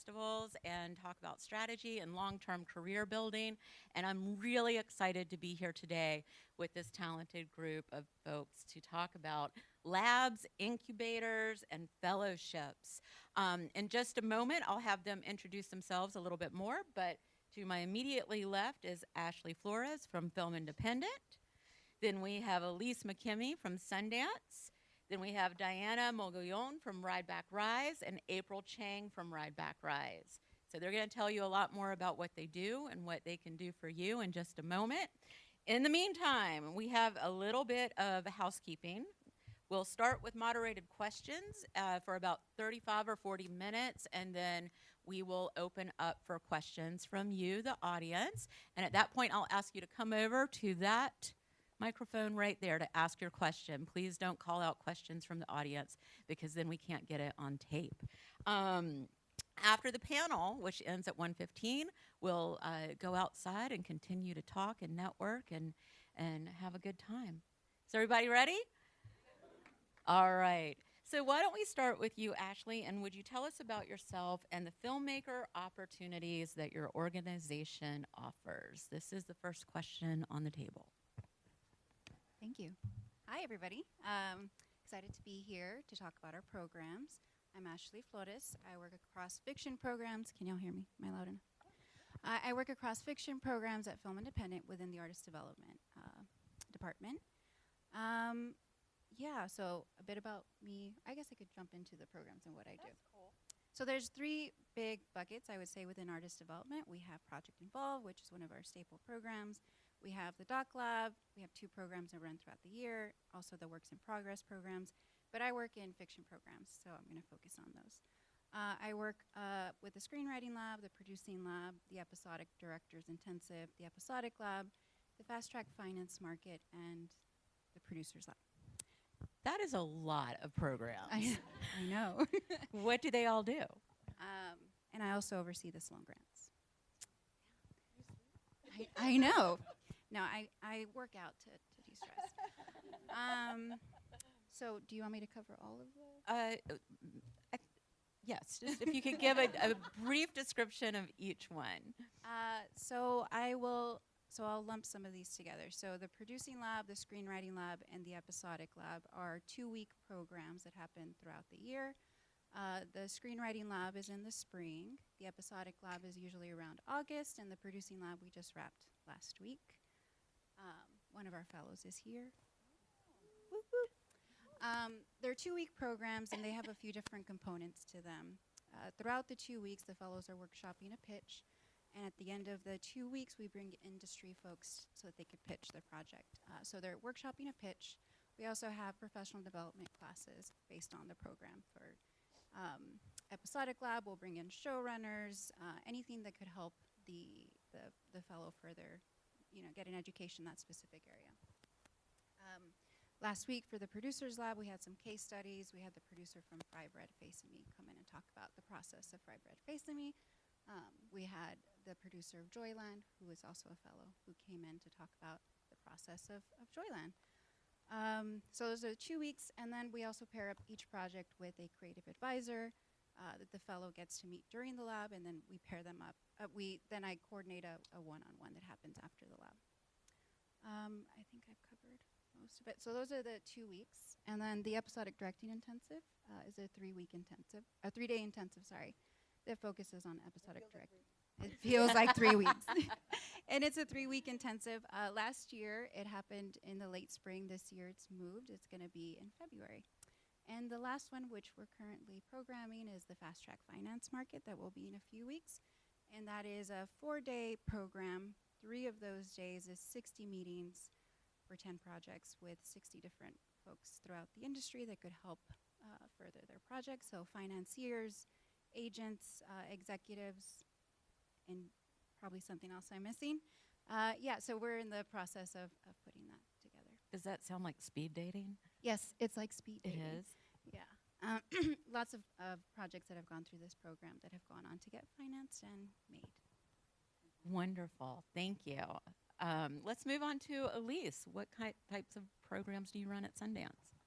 festivals and talk about strategy and long-term career building. And I'm really excited to be here today with this talented group of folks to talk about labs, incubators, and fellowships. In just a moment, I'll have them introduce themselves a little bit more, but to my immediately left is Ashley Flores from Film Independent. Then we have Ilyse McKimmie from Sundance. Then we have Diana Mogollón from Rideback Rise and April Chang from Rideback Rise. So they're going to tell you a lot more about what they do and what they can do for you in just a moment. In the meantime, we have a little bit of housekeeping. We'll start with moderated questions for about 35 or 40 minutes, and then we will open up for questions from you, the audience. And at that point, I'll ask you to come over to that microphone right there to ask your question. Please don't call out questions from the audience because then we can't get it on tape. After the panel, which ends at 1:15, we'll go outside and continue to talk and network and have a good time. Is everybody ready? All right. So why don't we start with you, Ashley, and would you tell us about yourself and the filmmaker opportunities that your organization offers? This is the first question on the table. Thank you. Hi, everybody. Excited to be here to talk about our programs. I'm Ashley Flores. I work across fiction programs. Can y'all hear me? Am I loud enough? I work across fiction programs at Film Independent within the Artist Development Department. Yeah, so a bit about me. I guess I could jump into the programs and what I do. That's cool. So there's three big buckets, I would say, within Artist Development. We have Project Involve, which is one of our staple programs. We have the Doc Lab. We have two programs that run throughout the year, also the Works in Progress programs. But I work in fiction programs, so I'm going to focus on those. I work with the Screenwriting Lab, the Producing Lab, the Episodic Directors Intensive, the Episodic Lab, the Fast Track Finance Market, and the Producers Lab. That is a lot of programs. I know. What do they all do? And I also oversee the Sloan Grants. I know. No, I work out to de-stress. So do you want me to cover all of those? Yes, just if you could give a brief description of each one. So I'll lump some of these together. So the Producing Lab, the Screenwriting Lab, and the Episodic Lab are 2-week programs that happen throughout the year. The Screenwriting Lab is in the spring. The Episodic Lab is usually around August, and the Producing Lab we just wrapped last week. One of our fellows is here. Whoop, whoop. They're 2-week programs, and they have a few different components to them. Throughout the 2 weeks, the fellows are workshopping a pitch. And at the end of the 2 weeks, we bring industry folks so that they could pitch their project. So they're workshopping a pitch. We also have professional development classes based on the program. For Episodic Lab, we'll bring in showrunners, anything that could help the fellow further, get an education in that specific area. Last week for the Producers Lab, we had some case studies. We had the producer from Fry Bread Face Me come in and talk about the process of Fry Bread Face Me. We had the producer of Joyland, who is also a fellow, who came in to talk about the process of Joyland. So those are 2 weeks, and then we also pair up each project with a creative advisor that the fellow gets to meet during the lab, and then we pair them up. Then I coordinate a one-on-one that happens after the lab. I think I've covered most of it. So those are the 2 weeks, and then the Episodic Directing Intensive is a 3-day intensive, sorry, that focuses on episodic directing. It feels like 3 weeks. And it's a 3-week intensive. Last year, it happened in the late spring. This year, it's moved. It's going to be in February. And the last one, which we're currently programming, is the Fast Track Finance Market that will be in a few weeks. And that is a 4-day program. 3 of those days is 60 meetings for 10 projects with 60 different folks throughout the industry that could help further their projects. So financiers, agents, executives, and probably something else I'm missing. So we're in the process of putting that together. Does that sound like speed dating? Yes, it's like speed dating. It is? Yeah. Lots of projects that have gone through this program that have gone on to get financed and made. Wonderful. Thank you. Let's move on to Ilyse. What types of programs do you run at Sundance?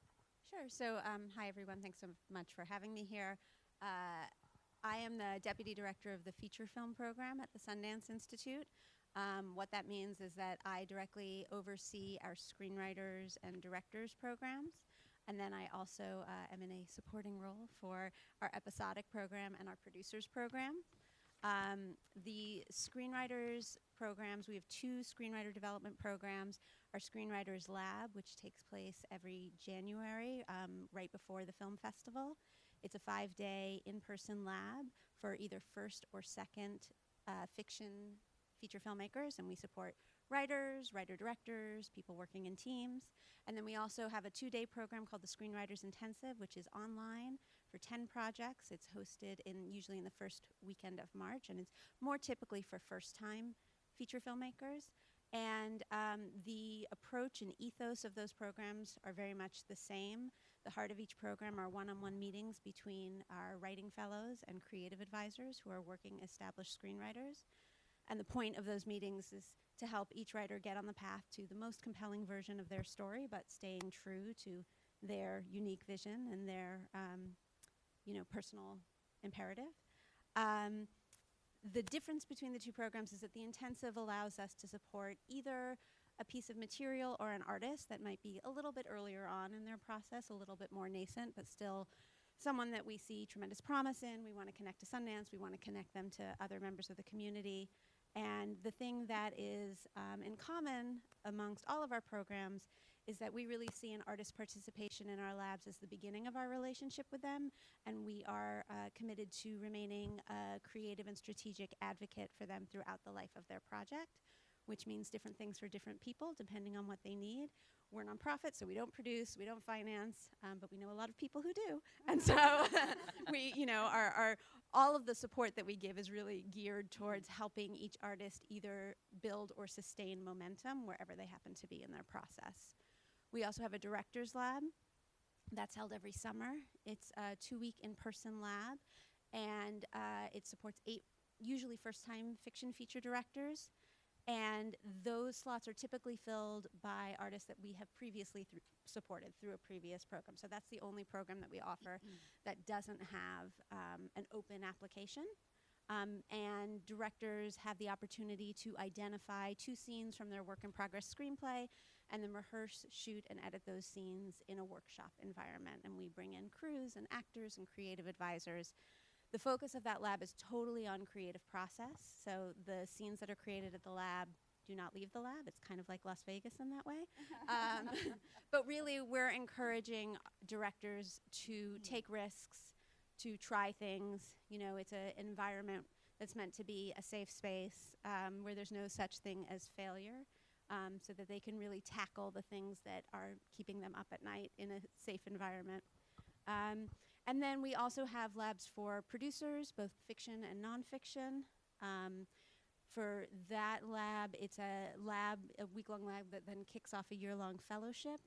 Sure. So hi, everyone. Thanks so much for having me here. I am the Deputy Director of the Feature Film Program at the Sundance Institute. What that means is that I directly oversee our screenwriters and directors programs. And then I also am in a supporting role for our episodic program and our producers program. The screenwriters programs, we have 2 screenwriter development programs. Our Screenwriters Lab, which takes place every January, right before the film festival. It's a 5-day in-person lab for either first or second fiction feature filmmakers, and we support writers, writer-directors, people working in teams. And then we also have a 2-day program called the Screenwriters Intensive, which is online for 10 projects. It's hosted usually in the first weekend of March, and it's more typically for first-time feature filmmakers. And the approach and ethos of those programs are very much the same. The heart of each program are one-on-one meetings between our writing fellows and creative advisors who are working established screenwriters. And the point of those meetings is to help each writer get on the path to the most compelling version of their story, but staying true to their unique vision and their personal imperative. The difference between the 2 programs is that the intensive allows us to support either a piece of material or an artist that might be a little bit earlier on in their process, a little bit more nascent, but still someone that we see tremendous promise in. We want to connect to Sundance. We want to connect them to other members of the community. And the thing that is in common amongst all of our programs is that we really see an artist participation in our labs as the beginning of our relationship with them, and we are committed to remaining a creative and strategic advocate for them throughout the life of their project, which means different things for different people depending on what they need. We're a nonprofit, so we don't produce, we don't finance, but we know a lot of people who do. And so we, all of the support that we give is really geared towards helping each artist either build or sustain momentum wherever they happen to be in their process. We also have a director's lab that's held every summer. It's a 2-week in-person lab, and it supports 8 usually first-time fiction feature directors. And those slots are typically filled by artists that we have previously supported through a previous program. So that's the only program that we offer that doesn't have an open application. And directors have the opportunity to identify 2 scenes from their work-in-progress screenplay and then rehearse, shoot, and edit those scenes in a workshop environment. And we bring in crews and actors and creative advisors. The focus of that lab is totally on creative process. So the scenes that are created at the lab do not leave the lab. It's kind of like Las Vegas in that way. But really, we're encouraging directors to take risks, to try things. It's an environment that's meant to be a safe space where there's no such thing as failure, so that they can really tackle the things that are keeping them up at night in a safe environment. And then we also have labs for producers, both fiction and nonfiction. For that lab, it's a week-long lab that then kicks off a year-long fellowship.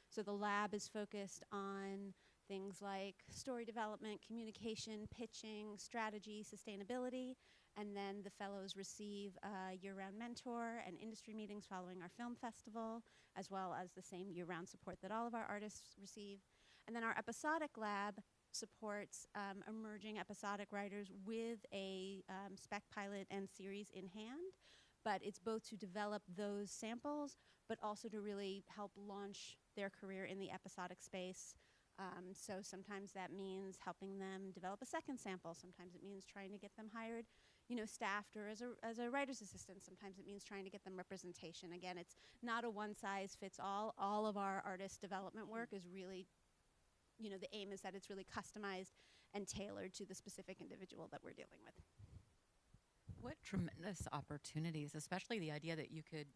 So the lab is focused on things like story development, communication, pitching, strategy, sustainability. And then the fellows receive a year-round mentor and industry meetings following our film festival, as well as the same year-round support that all of our artists receive. And then our episodic lab supports emerging episodic writers with a spec pilot and series in hand. But it's both to develop those samples, but also to really help launch their career in the episodic space. So sometimes that means helping them develop a second sample. Sometimes it means trying to get them hired, staffed or as a writer's assistant. Sometimes it means trying to get them representation. Again, it's not a one-size-fits-all. All of our artist development work is really, the aim is that it's really customized and tailored to the specific individual that we're dealing with. What tremendous opportunities, especially the idea that you could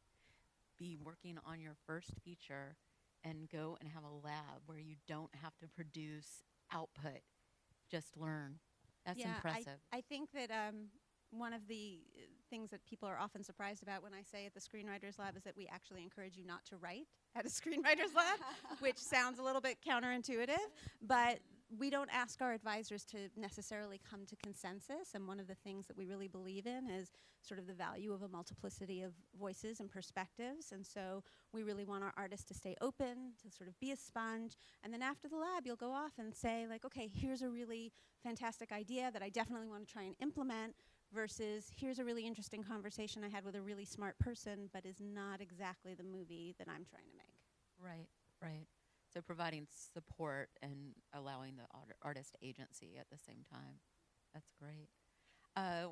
be working on your first feature and go and have a lab where you don't have to produce output, just learn. That's impressive. I think that one of the things that people are often surprised about when I say at the Screenwriters Lab is that we actually encourage you not to write at a Screenwriters Lab, which sounds a little bit counterintuitive, but we don't ask our advisors to necessarily come to consensus, and one of the things that we really believe in is sort of the value of a multiplicity of voices and perspectives, and so we really want our artists to stay open, to sort of be a sponge, and then after the lab you'll go off and say like, okay, here's a really fantastic idea that I definitely want to try and implement, versus here's a really interesting conversation I had with a really smart person but is not exactly the movie that I'm trying to make. Right, right. So providing support and allowing the artist agency at the same time. That's great.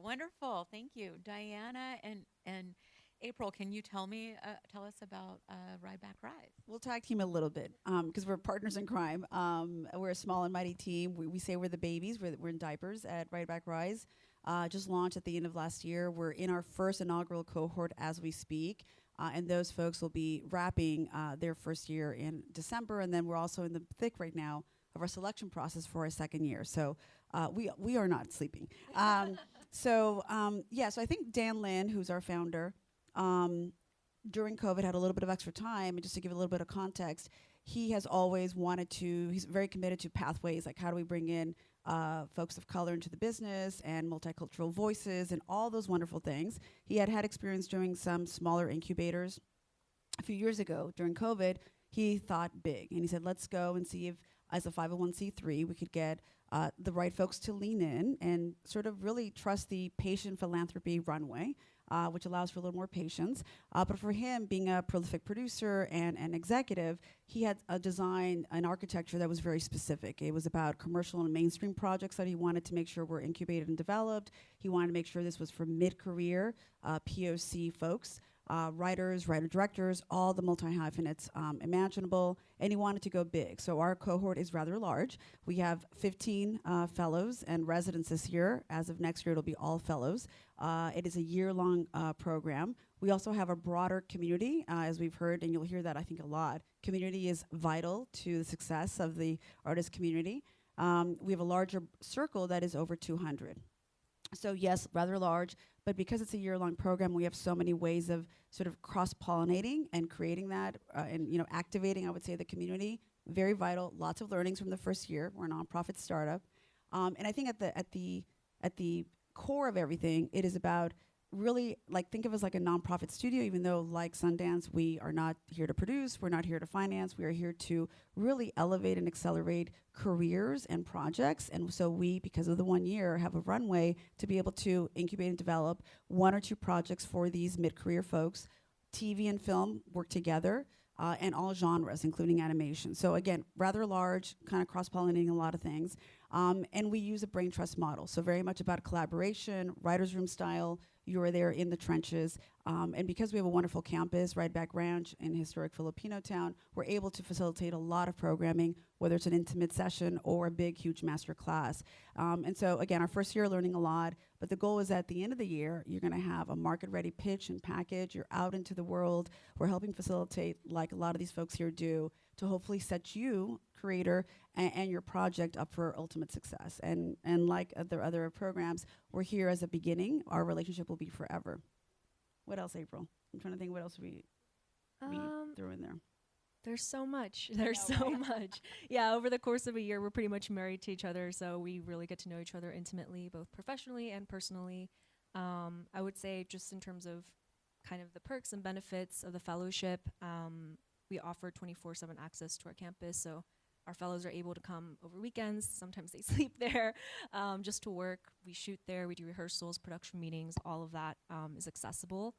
Wonderful. Thank you, Diana and April. Can you tell us about Rideback Rise? We'll tag team a little bit because we're partners in crime. We're a small and mighty team. We say we're the babies. We're in diapers at Rideback Rise. Just launched at the end of last year. We're in our first inaugural cohort as we speak. And those folks will be wrapping their first year in December. And then we're also in the thick right now of our selection process for our second year. So we are not sleeping. So I think Dan Lin, who's our founder, during COVID had a little bit of extra time. And just to give a little bit of context, he has always wanted to, he's very committed to pathways, like how do we bring in folks of color into the business and multicultural voices and all those wonderful things. He had experience doing some smaller incubators. A few years ago during COVID, he thought big and he said, let's go and see if as a 501c3 we could get the right folks to lean in and sort of really trust the patient philanthropy runway, which allows for a little more patience. But for him, being a prolific producer and an executive, he had a design, an architecture that was very specific. It was about commercial and mainstream projects that he wanted to make sure were incubated and developed. He wanted to make sure this was for mid-career POC folks, writers, writer-directors, all the multi-hyphenates imaginable, and he wanted to go big. So our cohort is rather large. We have 15 fellows and residents this year. As of next year, it'll be all fellows. It is a year-long program. We also have a broader community, as we've heard, and you'll hear that, I think, a lot. Community is vital to the success of the artist community. We have a larger circle that is over 200. So yes, rather large, but because it's a year-long program, we have so many ways of sort of cross-pollinating and creating that and activating, I would say, the community. Very vital, lots of learnings from the first year. We're a nonprofit startup. And I think at the core of everything, it is about really, like, think of us like a nonprofit studio, even though, like Sundance, we are not here to produce, we're not here to finance, we are here to really elevate and accelerate careers and projects. And so we, because of the 1 year, have a runway to be able to incubate and develop 1 or 2 projects for these mid-career folks. TV and film work together, and all genres, including animation. So again, rather large, kind of cross-pollinating a lot of things. And we use a brain trust model. So very much about collaboration, writer's room style. You are there in the trenches. And because we have a wonderful campus, Rideback Ranch in historic Filipino town, we're able to facilitate a lot of programming, whether it's an intimate session or a big, huge master class. And so again, our first year learning a lot, but the goal is at the end of the year, you're gonna have a market-ready pitch and package. You're out into the world. We're helping facilitate, like a lot of these folks here do, to hopefully set you, creator, and your project up for ultimate success. And like other programs, we're here as a beginning. Our relationship will be forever. What else, April? I'm trying to think what else we threw in there. There's so much. There's so much. Yeah, over the course of a year, we're pretty much married to each other, so we really get to know each other intimately, both professionally and personally. I would say just in terms of kind of the perks and benefits of the fellowship, we offer 24/7 access to our campus, so our fellows are able to come over weekends. Sometimes they sleep there just to work. We shoot there. We do rehearsals, production meetings. All of that is accessible.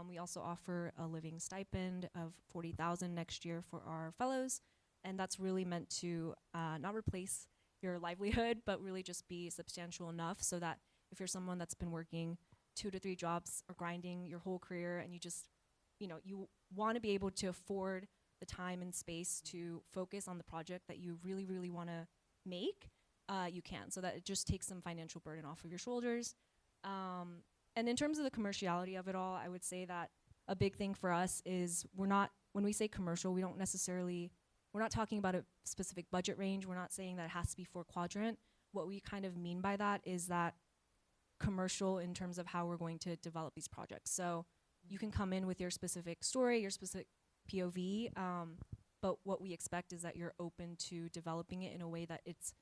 We also offer a living stipend of $40,000 next year for our fellows, and that's really meant to not replace your livelihood, but really just be substantial enough so that if you're someone that's been working 2 to 3 jobs or grinding your whole career and you just, you want to be able to afford the time and space to focus on the project that you really, really want to make, you can, so that it just takes some financial burden off of your shoulders. And in terms of the commerciality of it all, I would say that a big thing for us is when we say commercial, we're not talking about a specific budget range. We're not saying that it has to be 4-quadrant. What we kind of mean by that is that commercial in terms of how we're going to develop these projects. So you can come in with your specific story, your specific POV, but what we expect is that you're open to developing it in a way that it's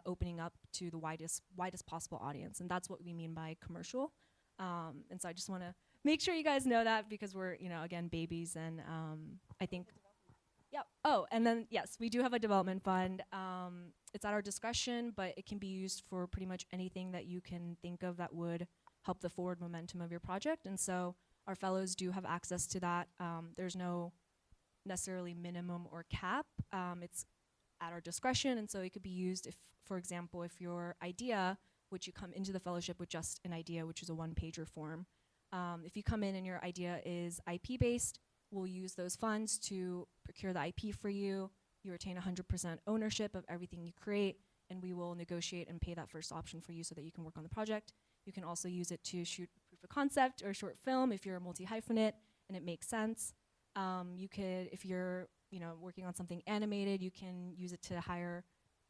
opening up to the widest possible audience, and that's what we mean by commercial. And so I just want to make sure you guys know that, because we're, again, babies, and I think. Yep. Oh, and then yes, we do have a development fund. It's at our discretion, but it can be used for pretty much anything that you can think of that would help the forward momentum of your project. And so our fellows do have access to that. There's no necessarily minimum or cap. It's at our discretion, and so it could be used if, for example, if your idea, which you come into the fellowship with just an idea, which is a one-pager form, if you come in and your idea is IP-based, we'll use those funds to procure the IP for you. You retain 100% ownership of everything you create, and we will negotiate and pay that first option for you so that you can work on the project. You can also use it to shoot proof of concept or short film if you're a multi-hyphenate and it makes sense. You could, if you're working on something animated, you can use it to hire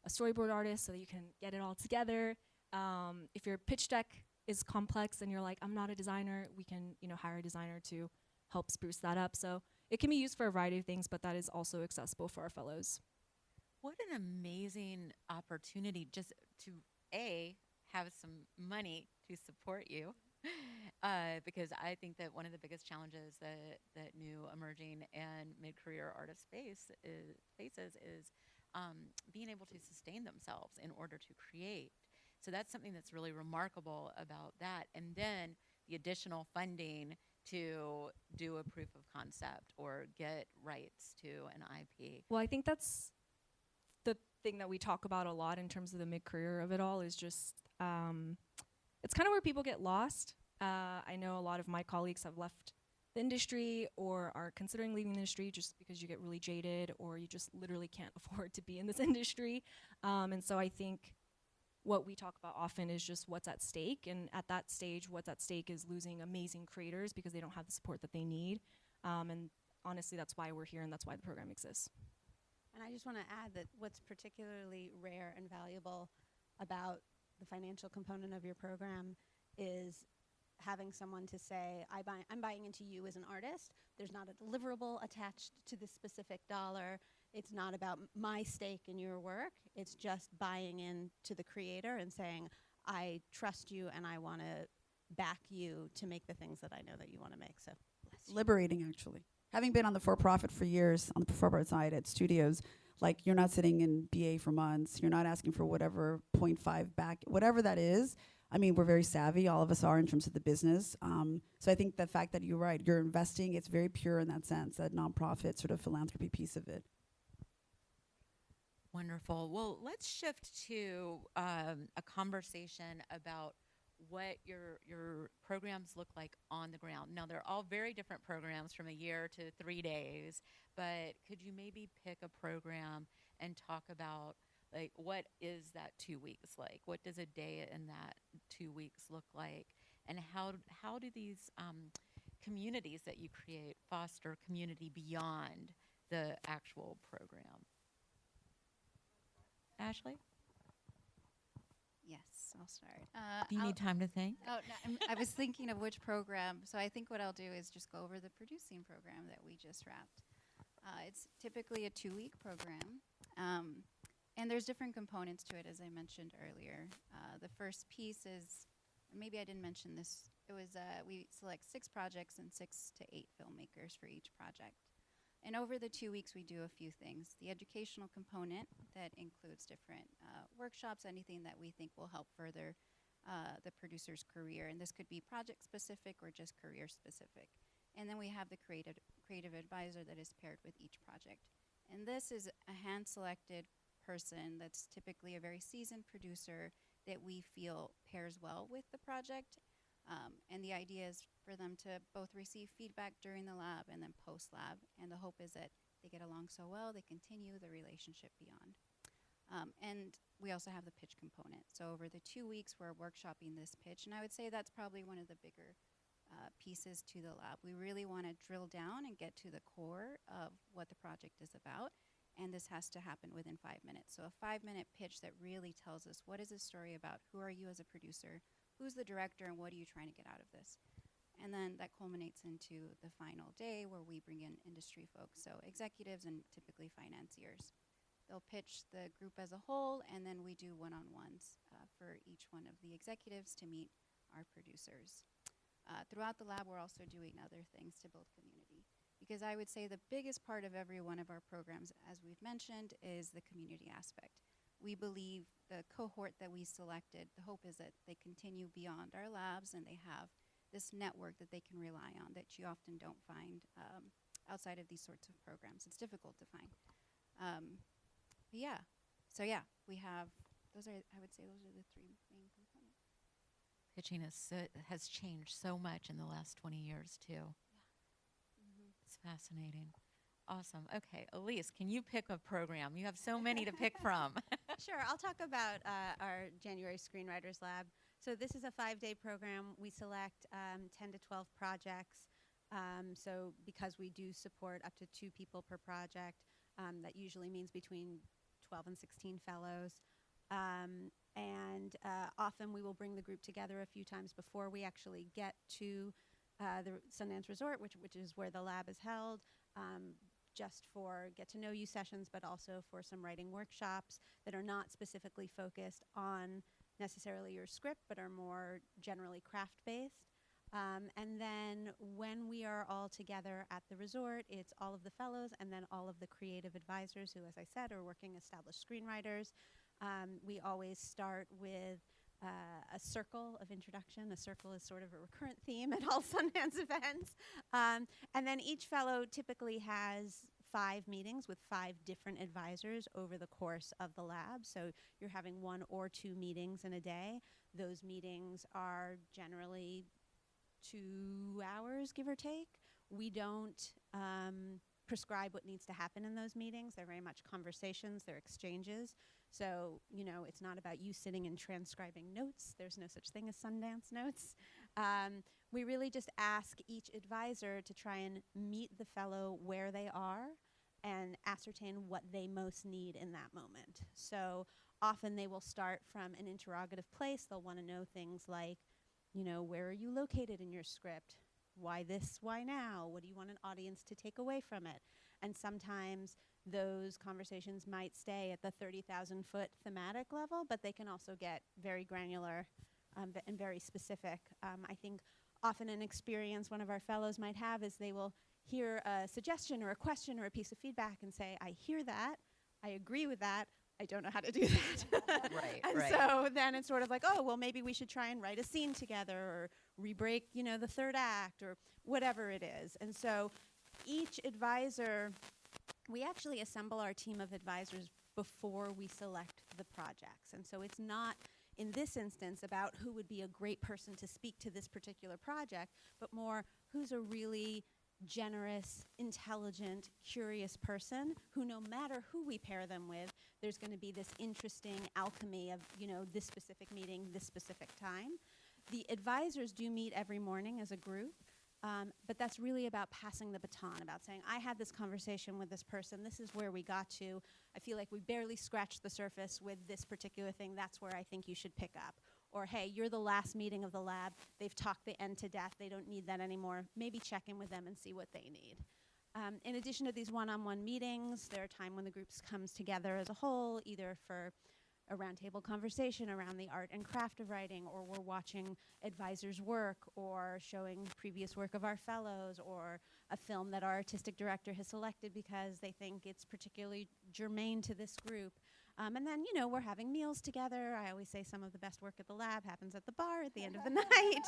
a storyboard artist so that you can get it all together. If your pitch deck is complex and you're like, I'm not a designer, we can hire a designer to help spruce that up. So it can be used for a variety of things, but that is also accessible for our fellows. What an amazing opportunity just to have some money to support you. Because I think that one of the biggest challenges that new emerging and mid-career artists faces is being able to sustain themselves in order to create. So that's something that's really remarkable about that. And then the additional funding to do a proof of concept or get rights to an IP. Well, I think that's the thing that we talk about a lot in terms of the mid-career of it all, is just it's kind of where people get lost. I know a lot of my colleagues have left the industry or are considering leaving the industry just because you get really jaded or you just literally can't afford to be in this industry. And so I think what we talk about often is just what's at stake. And at that stage, what's at stake is losing amazing creators because they don't have the support that they need. And honestly, that's why we're here and that's why the program exists. And I just want to add that what's particularly rare and valuable about the financial component of your program is having someone to say, I'm buying into you as an artist. There's not a deliverable attached to this specific dollar. It's not about my stake in your work. It's just buying into the creator and saying, I trust you and I want to back you to make the things that I know that you want to make. So bless you. Liberating, actually. Having been on the for-profit for years, on the for-profit side at studios, like you're not sitting in BA for months. You're not asking for whatever 0.5 back, whatever that is. I mean, we're very savvy, all of us are, in terms of the business. So I think the fact that you're right, you're investing, it's very pure in that sense, that nonprofit sort of philanthropy piece of it. Wonderful. Well, let's shift to a conversation about what your programs look like on the ground. Now, they're all very different programs from a year to 3 days, but could you maybe pick a program and talk about, like, what is that 2 weeks like? What does a day in that 2 weeks look like? And how do these communities that you create foster community beyond the actual program? Ashley? Yes, I'll start. Do you need time to think? Oh, no, I was thinking of which program. So I think what I'll do is just go over the producing program that we just wrapped. It's typically a 2-week program. And there's different components to it, as I mentioned earlier. The first piece is, maybe I didn't mention this, it was we select 6 projects and 6 to 8 filmmakers for each project. And over the 2 weeks, we do a few things. The educational component that includes different workshops, anything that we think will help further the producer's career. And this could be project-specific or just career-specific. And then we have the creative advisor that is paired with each project. And this is a hand-selected person that's typically a very seasoned producer that we feel pairs well with the project. And the idea is for them to both receive feedback during the lab and then post-lab. And the hope is that they get along so well, they continue the relationship beyond. And we also have the pitch component. So over the 2 weeks, we're workshopping this pitch. And I would say that's probably one of the bigger pieces to the lab. We really want to drill down and get to the core of what the project is about. And this has to happen within 5 minutes. So a 5-minute pitch that really tells us, what is this story about? Who are you as a producer? Who's the director, and what are you trying to get out of this? And then that culminates into the final day where we bring in industry folks, so executives and typically financiers. They'll pitch the group as a whole, and then we do one-on-ones for each one of the executives to meet our producers. Throughout the lab, we're also doing other things to build community. Because I would say the biggest part of every one of our programs, as we've mentioned, is the community aspect. We believe the cohort that we selected, the hope is that they continue beyond our labs and they have this network that they can rely on that you often don't find outside of these sorts of programs. It's difficult to find. We have, I would say those are the three main components. Pitching has changed so much in the last 20 years, too. It's fascinating. Awesome. Okay, Ilyse, can you pick a program? You have so many to pick from. Sure, I'll talk about our January Screenwriters Lab. So this is a 5-day program. We select 10 to 12 projects. So because we do support up to 2 people per project, that usually means between 12 and 16 fellows. Often we will bring the group together a few times before we actually get to the Sundance Resort, which is where the lab is held, just for get-to-know-you sessions, but also for some writing workshops that are not specifically focused on necessarily your script, but are more generally craft-based. And then when we are all together at the resort, it's all of the fellows and then all of the creative advisors who, as I said, are working established screenwriters. We always start with a circle of introduction. A circle is sort of a recurrent theme at all Sundance events. And then each fellow typically has 5 meetings with 5 different advisors over the course of the lab. So you're having 1 or 2 meetings in a day. Those meetings are generally 2 hours, give or take. We don't prescribe what needs to happen in those meetings. They're very much conversations, they're exchanges. So, it's not about you sitting and transcribing notes. There's no such thing as Sundance notes. We really just ask each advisor to try and meet the fellow where they are and ascertain what they most need in that moment. So often they will start from an interrogative place. They'll want to know things like, where are you located in your script? Why this? Why now? What do you want an audience to take away from it? And sometimes those conversations might stay at the 30,000-foot thematic level, but they can also get very granular and very specific. I think often an experience one of our fellows might have is they will hear a suggestion or a question or a piece of feedback and say, I hear that, I agree with that, I don't know how to do that. Right. So then it's sort of like, oh, well, maybe we should try and write a scene together or re-break, the 3rd act or whatever it is. And so each advisor, we actually assemble our team of advisors before we select the projects. And so it's not, in this instance, about who would be a great person to speak to this particular project, but more who's a really generous, intelligent, curious person who, no matter who we pair them with, there's going to be this interesting alchemy of, this specific meeting, this specific time. The advisors do meet every morning as a group, but that's really about passing the baton, about saying, I had this conversation with this person, this is where we got to, I feel like we barely scratched the surface with this particular thing, that's where I think you should pick up. Or, hey, you're the last meeting of the lab, they've talked the end to death, they don't need that anymore, maybe check in with them and see what they need. In addition to these one-on-one meetings, there are times when the group comes together as a whole, either for a roundtable conversation around the art and craft of writing, or we're watching advisors' work, or showing previous work of our fellows, or a film that our artistic director has selected because they think it's particularly germane to this group. And then, we're having meals together. I always say some of the best work at the lab happens at the bar at the end of the night.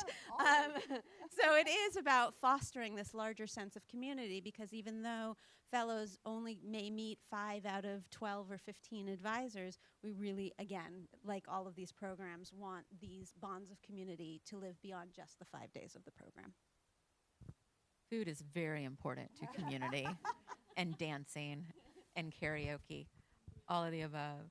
So it is about fostering this larger sense of community, because even though fellows only may meet 5 out of 12 or 15 advisors, we really, again, like all of these programs, want these bonds of community to live beyond just the 5 days of the program. Food is very important to community, and dancing and karaoke. All of the above.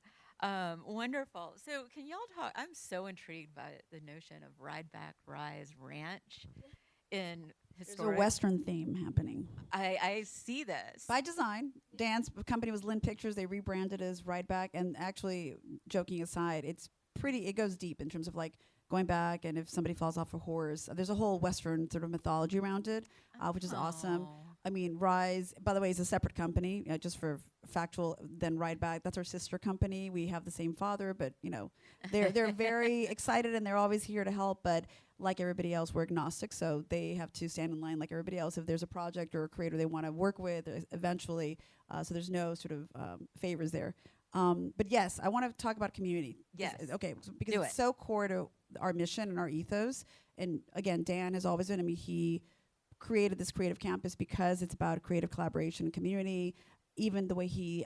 Wonderful. So can y'all talk? I'm so intrigued by the notion of Rideback Rise Ranch in historic. There's a Western theme happening. I see this. By design. Dance company was Lynn Pictures. They rebranded as Rideback. And actually, joking aside, it goes deep in terms of like going back, and if somebody falls off a horse, there's a whole Western sort of mythology around it, which is awesome. Oh. I mean, Rise, by the way, is a separate company, just for factual, than Rideback. That's our sister company. We have the same father, but, they're very excited, and they're always here to help. But like everybody else, we're agnostic, so they have to stand in line like everybody else. If there's a project or a creator they want to work with eventually, so there's no sort of favors there. But yes, I want to talk about community. Yes. Okay, because Do it's it. so core to our mission and our ethos. And again, Dan has always been, he created this creative campus because it's about creative collaboration and community. Even the way he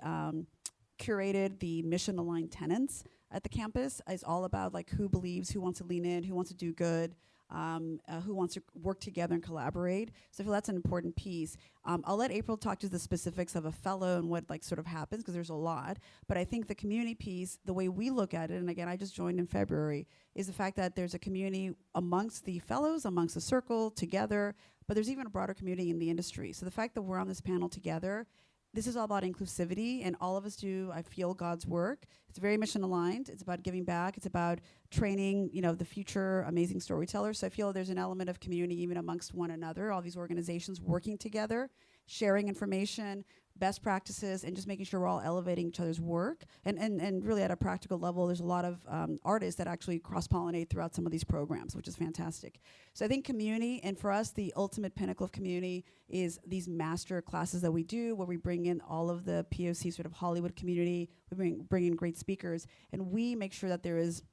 curated the mission aligned tenants at the campus is all about like who believes, who wants to lean in, who wants to do good, who wants to work together and collaborate. So I feel that's an important piece. I'll let April talk to the specifics of a fellow and what like sort of happens, because there's a lot. But I think the community piece, the way we look at it, and again, I just joined in February, is the fact that there's a community amongst the fellows, amongst the circle, together, but there's even a broader community in the industry. So the fact that we're on this panel together, this is all about inclusivity, and all of us do, I feel, God's work. It's very mission aligned. It's about giving back. It's about training, the future amazing storytellers. So I feel there's an element of community even amongst one another, all these organizations working together, sharing information, best practices, and just making sure we're all elevating each other's work. And really at a practical level, there's a lot of artists that actually cross-pollinate throughout some of these programs, which is fantastic. So I think community, and for us, the ultimate pinnacle of community is these master classes that we do, where we bring in all of the POC sort of Hollywood community, we bring in great speakers, and we make sure that there is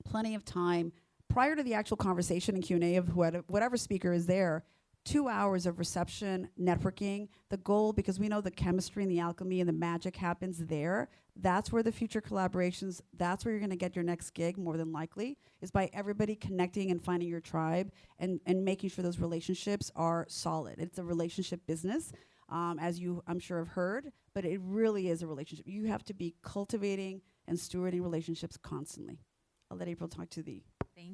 plenty of time prior to the actual conversation and Q&A of whatever speaker is there, 2 hours of reception, networking. The goal, because we know the chemistry and the alchemy and the magic happens there, that's where the future collaborations, that's where you're going to get your next gig more than likely, is by everybody connecting and finding your tribe and making sure those relationships are solid. It's a relationship business, as you, I'm sure, have heard, but it really is a relationship. You have to be cultivating and stewarding relationships constantly. I'll let April talk to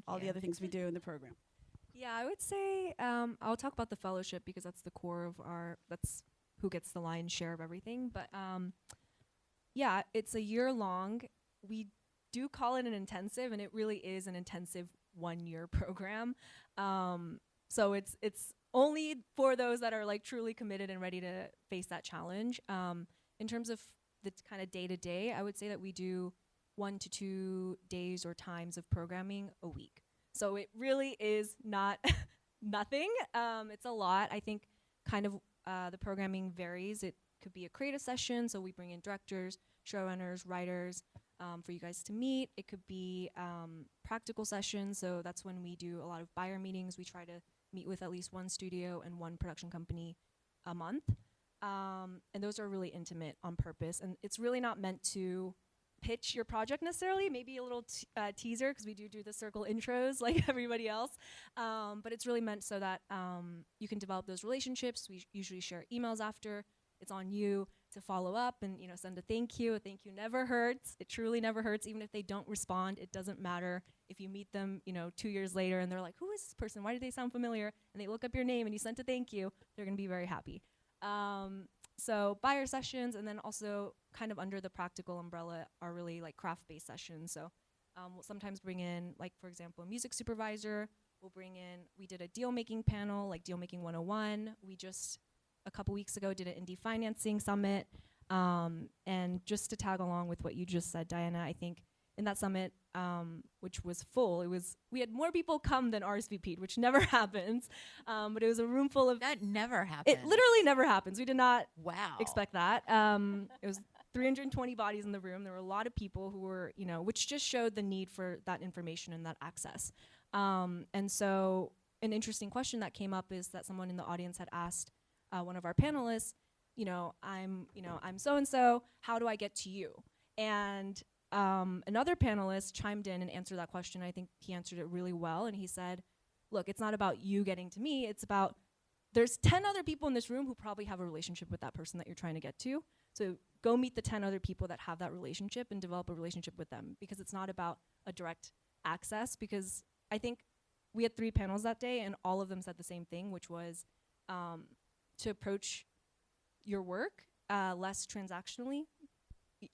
all the other things we do in the program. Yeah, I would say I'll talk about the fellowship because that's the core of that's who gets the lion's share of everything. But yeah, it's a year long. We do call it an intensive, and it really is an intensive 1-year program. So it's only for those that are like truly committed and ready to face that challenge. In terms of the kind of day to day, I would say that we do 1 to 2 days or times of programming a week. So it really is not nothing. It's a lot. I think kind of the programming varies. It could be a creative session, so we bring in directors, showrunners, writers for you guys to meet. It could be practical sessions, so that's when we do a lot of buyer meetings. We try to meet with at least one studio and one production company a month. And those are really intimate on purpose. And it's really not meant to pitch your project necessarily, maybe a little teaser, because we do the circle intros like everybody else, but it's really meant so that you can develop those relationships. We usually share emails after. It's on you to follow up and send a thank you. A thank you never hurts. It truly never hurts. Even if they don't respond, it doesn't matter. If you meet them 2 years later and they're like, who is this person, why do they sound familiar, and they look up your name and you sent a thank you, they're going to be very happy. So buyer sessions, and then also kind of under the practical umbrella are really like craft-based sessions. So we'll sometimes bring in, like, for example, a music supervisor. We did a deal-making panel, like Deal Making 101. We just, a couple weeks ago, did an indie financing summit. And just to tag along with what you just said, Diana, I think in that summit, which was full, we had more people come than RSVP'd, which never happens. But it was a room full of... That never happened. It literally never happens. We did not Wow. expect that. It was 320 bodies in the room. There were a lot of people who were, which just showed the need for that information and that access. And so an interesting question that came up is that someone in the audience had asked one of our panelists, I'm so-and-so, how do I get to you? And another panelist chimed in and answered that question. I think he answered it really well. And he said, look, it's not about you getting to me. It's about there's 10 other people in this room who probably have a relationship with that person that you're trying to get to. So go meet the 10 other people that have that relationship and develop a relationship with them, because it's not about a direct access. Because I think we had 3 panels that day and all of them said the same thing, which was to approach your work less transactionally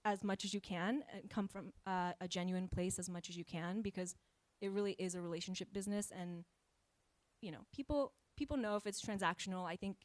as much as you can, and come from a genuine place as much as you can, because it really is a relationship business, and people know if it's transactional. I think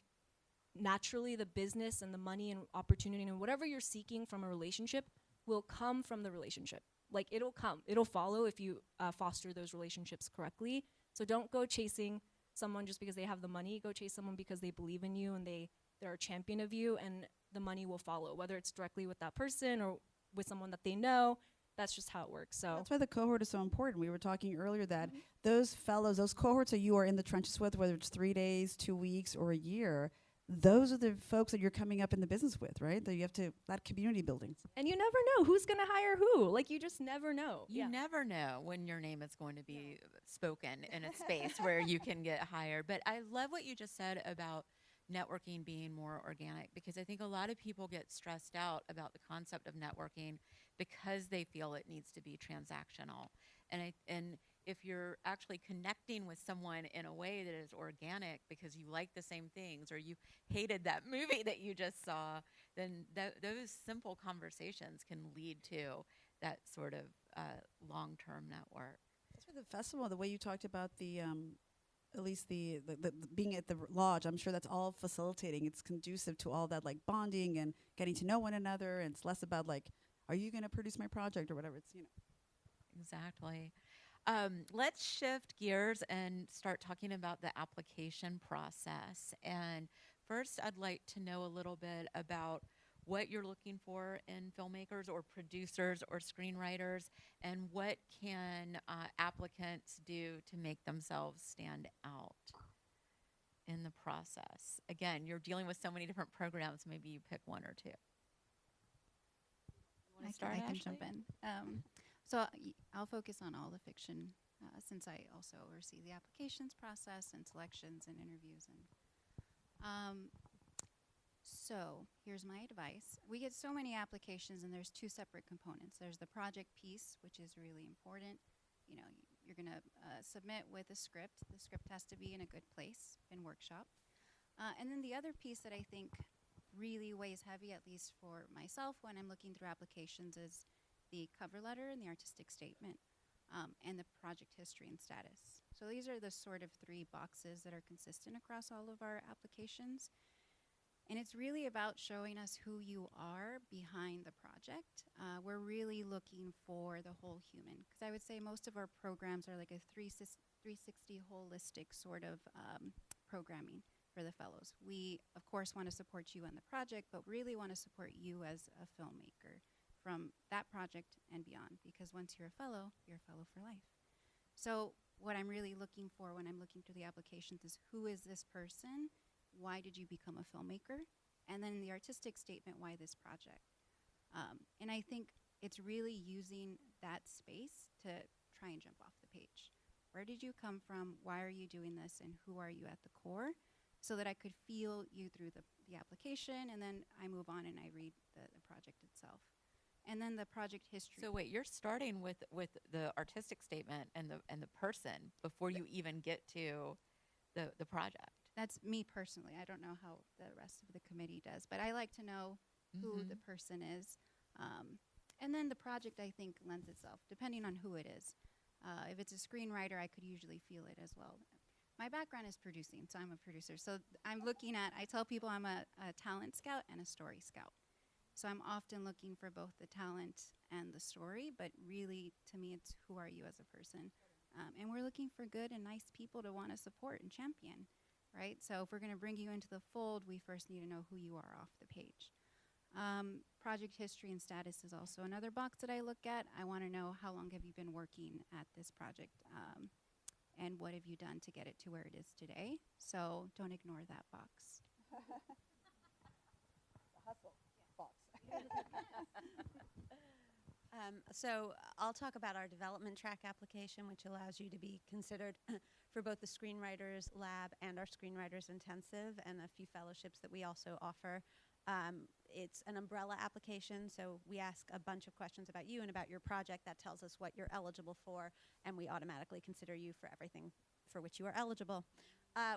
naturally the business and the money and opportunity and whatever you're seeking from a relationship will come from the relationship. Like, it'll follow if you foster those relationships correctly. So don't go chasing someone just because they have the money. Go chase someone because they believe in you and they're a champion of you, and the money will follow, whether it's directly with that person or with someone that they know. That's just how it works. So That's why the cohort is so important. We were talking earlier that those fellows, those cohorts that you are in the trenches with, whether it's 3 days, 2 weeks, or a year, those are the folks that you're coming up in the business with, right? That you have to, that community building. and you never know who's going to hire who. Like, you just never know. You never know when your name is going to be spoken in a space where you can get hired. But I love what you just said about networking being more organic, because I think a lot of people get stressed out about the concept of networking because they feel it needs to be transactional. And if you're actually connecting with someone in a way that is organic because you like the same things or you hated that movie that you just saw, then those simple conversations can lead to that sort of long-term network. That's why the festival, the way you talked about the, at least the being at the lodge, I'm sure that's all facilitating. It's conducive to all that, like, bonding and getting to know one another. And it's less about, like, are you going to produce my project or whatever? It's, Exactly. Let's shift gears and start talking about the application process. And first, I'd like to know a little bit about what you're looking for in filmmakers or producers or screenwriters, and what can applicants do to make themselves stand out in the process. Again, you're dealing with so many different programs. Maybe you pick one or two. I can jump in. I'll focus on all the fiction, since I also oversee the applications process and selections and interviews. So here's my advice. We get so many applications, and there's two separate components. There's the project piece, which is really important. You're going to submit with a script. The script has to be in a good place, been workshopped. And then the other piece that I think really weighs heavy, at least for myself when I'm looking through applications, is the cover letter and the artistic statement, and the project history and status. So these are the sort of three boxes that are consistent across all of our applications. And it's really about showing us who you are behind the project. We're really looking for the whole human, because I would say most of our programs are like a 360 holistic sort of programming for the fellows. We, of course, want to support you on the project, but really want to support you as a filmmaker from that project and beyond, because once you're a fellow for life. So what I'm really looking for when I'm looking through the applications is, who is this person? Why did you become a filmmaker? And then the artistic statement, why this project? And I think it's really using that space to try and jump off the page. Where did you come from? Why are you doing this? And who are you at the core? So that I could feel you through the application, and then I move on and I read the project itself. And then the project history. So wait, you're starting with the artistic statement and the person before you even get to the project. That's me personally. I don't know how the rest of the committee does, but I like to know who the person is. And then the project, I think, lends itself, depending on who it is. If it's a screenwriter, I could usually feel it as well. My background is producing, so I'm a producer. So I'm looking at, I tell people I'm a talent scout and a story scout. So I'm often looking for both the talent and the story, but really, to me, it's who are you as a person. And we're looking for good and nice people to want to support and champion, right? So if we're going to bring you into the fold, we first need to know who you are off the page. Project history and status is also another box that I look at. I want to know, how long have you been working at this project? And what have you done to get it to where it is today? So don't ignore that box. So I'll talk about our development track application, which allows you to be considered for both the Screenwriters Lab and our Screenwriters Intensive, and a few fellowships that we also offer. It's an umbrella application, so we ask a bunch of questions about you and about your project. That tells us what you're eligible for, and we automatically consider you for everything for which you are eligible.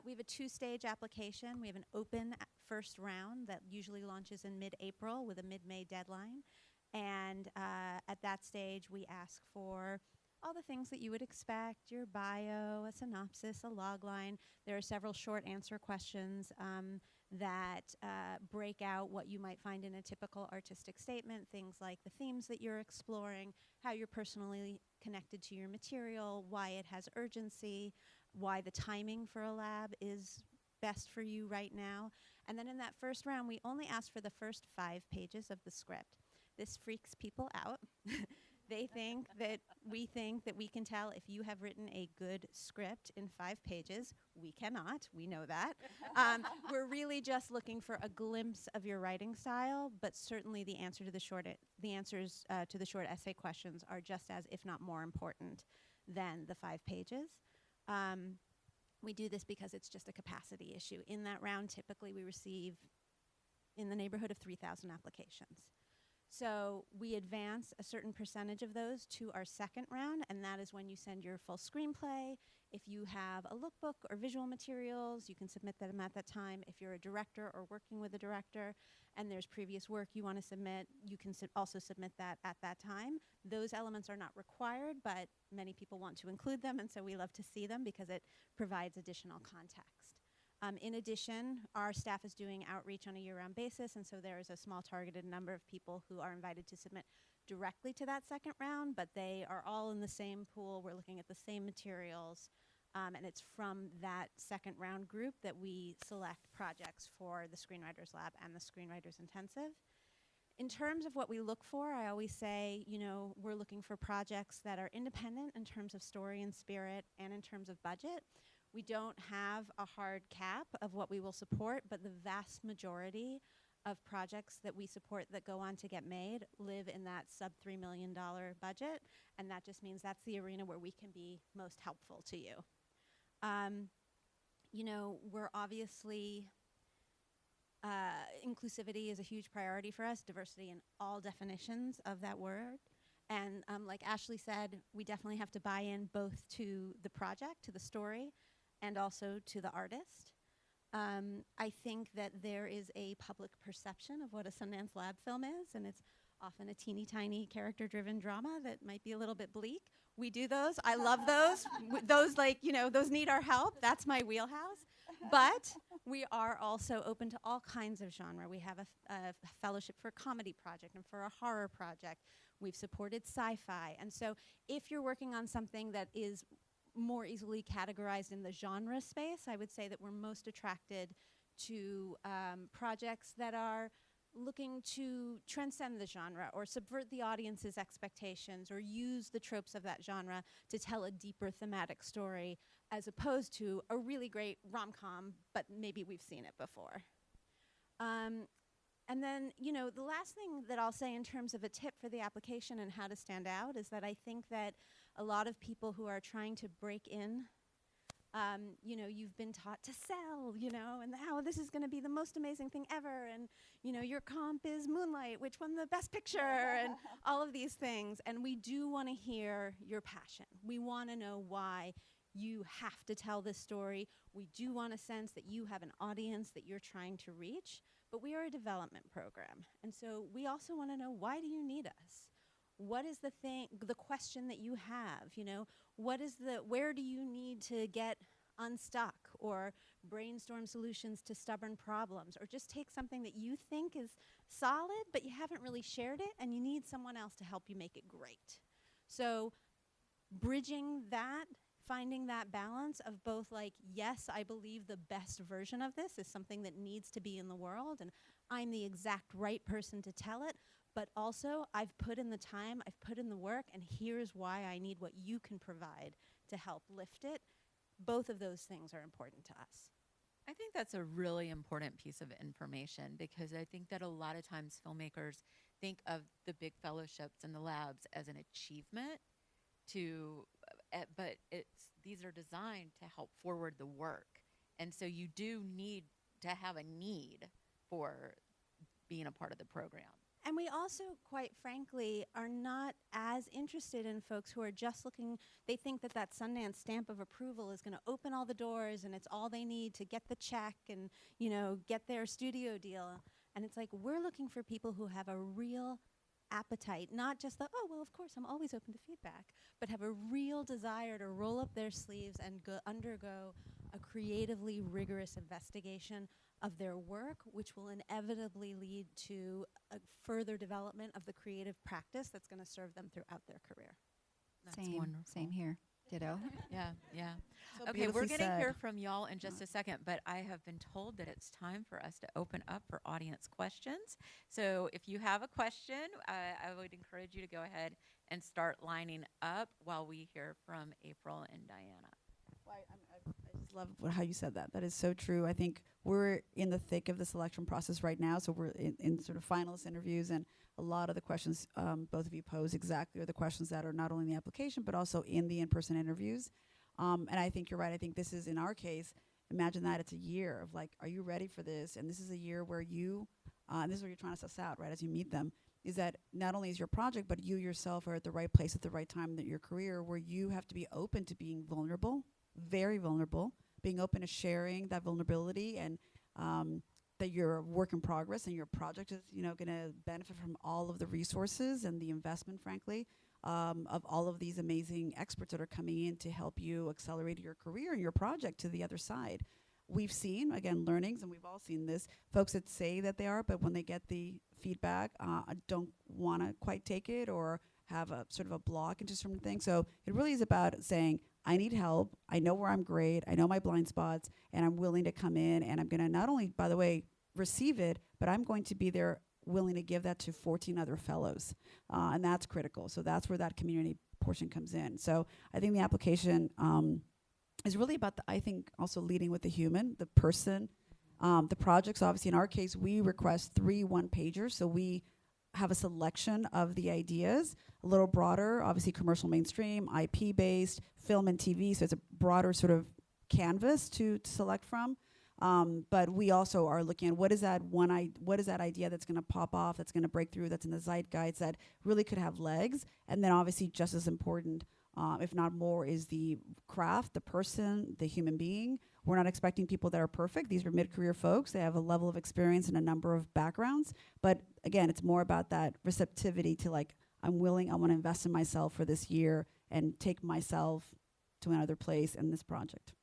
We have a 2-stage application. We have an open first round that usually launches in mid-April with a mid-May deadline. And at that stage, we ask for all the things that you would expect, your bio, a synopsis, a log line. There are several short answer questions that break out what you might find in a typical artistic statement, things like the themes that you're exploring, how you're personally connected to your material, why it has urgency, why the timing for a lab is best for you right now. And then in that first round, we only ask for the first 5 pages of the script. This freaks people out. They think that we can tell if you have written a good script in 5 pages. We cannot. We know that. We're really just looking for a glimpse of your writing style, but certainly the answers to the short essay questions are just as, if not more important than the 5 pages. We do this because it's just a capacity issue. In that round, typically we receive in the neighborhood of 3,000 applications. So we advance a certain percentage of those to our second round, and that is when you send your full screenplay. If you have a lookbook or visual materials, you can submit them at that time. If you're a director or working with a director and there's previous work you want to submit, you can also submit that at that time. Those elements are not required, but many people want to include them, and so we love to see them because it provides additional context. In addition, our staff is doing outreach on a year-round basis, and so there is a small targeted number of people who are invited to submit directly to that second round, but they are all in the same pool. We're looking at the same materials, and it's from that second round group that we select projects for the Screenwriters Lab and the Screenwriters Intensive. In terms of what we look for, I always say, we're looking for projects that are independent in terms of story and spirit and in terms of budget. We don't have a hard cap of what we will support, but the vast majority of projects that we support that go on to get made live in that sub $3 million budget, and that just means that's the arena where we can be most helpful to you. We're obviously, inclusivity is a huge priority for us, diversity in all definitions of that word. And like Ashley said, we definitely have to buy in both to the project, to the story, and also to the artist. I think that there is a public perception of what a Sundance Lab film is, and it's often a teeny tiny character-driven drama that might be a little bit bleak. We do those. I love those. Those need our help. That's my wheelhouse. But we are also open to all kinds of genre. We have a fellowship for a comedy project and for a horror project. We've supported sci-fi. And so if you're working on something that is more easily categorized in the genre space, I would say that we're most attracted to projects that are looking to transcend the genre or subvert the audience's expectations or use the tropes of that genre to tell a deeper thematic story as opposed to a really great rom-com, but maybe we've seen it before. And then, the last thing that I'll say in terms of a tip for the application and how to stand out is that I think that a lot of people who are trying to break in, you've been taught to sell, and how this is going to be the most amazing thing ever, and, your comp is Moonlight, which won the Best Picture, and all of these things. And we do want to hear your passion. We want to know why you have to tell this story. We do want to sense that you have an audience that you're trying to reach. But we are a development program, and so we also want to know, why do you need us? What is the question that you have? Where do you need to get unstuck or brainstorm solutions to stubborn problems, or just take something that you think is solid, but you haven't really shared it, and you need someone else to help you make it great. So bridging that, finding that balance of both, yes, I believe the best version of this is something that needs to be in the world, and I'm the exact right person to tell it, but also I've put in the time, I've put in the work, and here's why I need what you can provide to help lift it. Both of those things are important to us. I think that's a really important piece of information, because I think that a lot of times filmmakers think of the big fellowships and the labs as an achievement but these are designed to help forward the work. And so you do need to have a need for being a part of the program. And we also, quite frankly, are not as interested in folks who are just looking, they think that Sundance stamp of approval is going to open all the doors and it's all they need to get the check and, get their studio deal. And it's like, we're looking for people who have a real appetite, not just the, oh, well, of course, I'm always open to feedback, but have a real desire to roll up their sleeves and undergo a creatively rigorous investigation of their work, which will inevitably lead to a further development of the creative practice that's going to serve them throughout their career. That's Same, wonderful. same here. Ditto. Yeah, yeah. So Okay, we're beautifully going to said. hear from y'all in just a second, but I have been told that it's time for us to open up for audience questions. So if you have a question, I would encourage you to go ahead and start lining up while we hear from April and Diana. Well, I just love how you said that. That is so true. I think we're in the thick of the selection process right now, so we're in sort of finalist interviews, and a lot of the questions both of you pose exactly are the questions that are not only in the application but also in the in-person interviews. And I think you're right. I think this is, in our case, imagine that it's a year of like, are you ready for this? And this is a year where you, and this is where you're trying to suss out, right, as you meet them, is that not only is your project, but you yourself are at the right place at the right time in your career where you have to be open to being vulnerable, very vulnerable, being open to sharing that vulnerability, and that you're a work in progress and your project is, going to benefit from all of the resources and the investment, frankly, of all of these amazing experts that are coming in to help you accelerate your career and your project to the other side. We've seen, again, learnings, and we've all seen this, folks that say that they are, but when they get the feedback, don't want to quite take it or have a sort of a block into certain things. So it really is about saying, I need help. I know where I'm great. I know my blind spots, and I'm willing to come in, and I'm going to not only, by the way, receive it, but I'm going to be there willing to give that to 14 other fellows. And that's critical. So that's where that community portion comes in. So I think the application is really about, I think, also leading with the human, the person, the projects. Obviously, in our case, we request 3 one-pagers. So we have a selection of the ideas, a little broader, obviously commercial mainstream, IP-based, film and TV. So it's a broader sort of canvas to select from. But we also are looking at what is that idea that's going to pop off, that's going to break through, that's in the zeitgeist, that really could have legs. And then obviously just as important, if not more, is the craft, the person, the human being. We're not expecting people that are perfect. These are mid-career folks. They have a level of experience and a number of backgrounds. But again, it's more about that receptivity to like, I want to invest in myself for this year and take myself to another place in this project.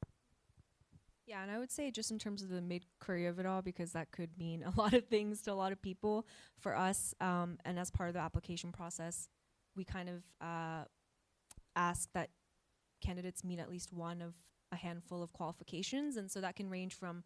Yeah, and I would say just in terms of the mid-career of it all, because that could mean a lot of things to a lot of people. For us, and as part of the application process, we kind of ask that candidates meet at least one of a handful of qualifications, and so that can range from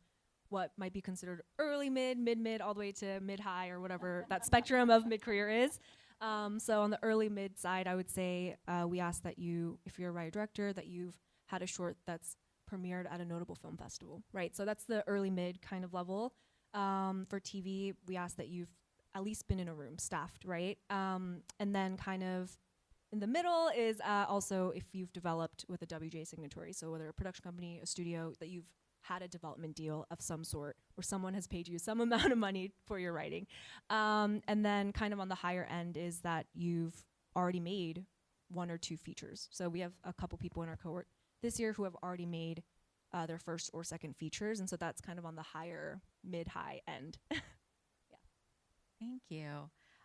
what might be considered early mid, all the way to mid-high or whatever that spectrum of mid-career is. So on the early mid side, I would say we ask that you, if you're a writer director, that you've had a short that's premiered at a notable film festival, right? So that's the early mid kind of level. For TV, we ask that you've at least been in a room staffed, right? And then kind of in the middle is also if you've developed with a WJ signatory, so whether a production company, a studio, that you've had a development deal of some sort, or someone has paid you some amount of money for your writing. And then kind of on the higher end is that you've already made 1 or 2 features. So we have a couple people in our cohort this year who have already made their first or second features, and so that's kind of on the higher mid-high end. Thank you.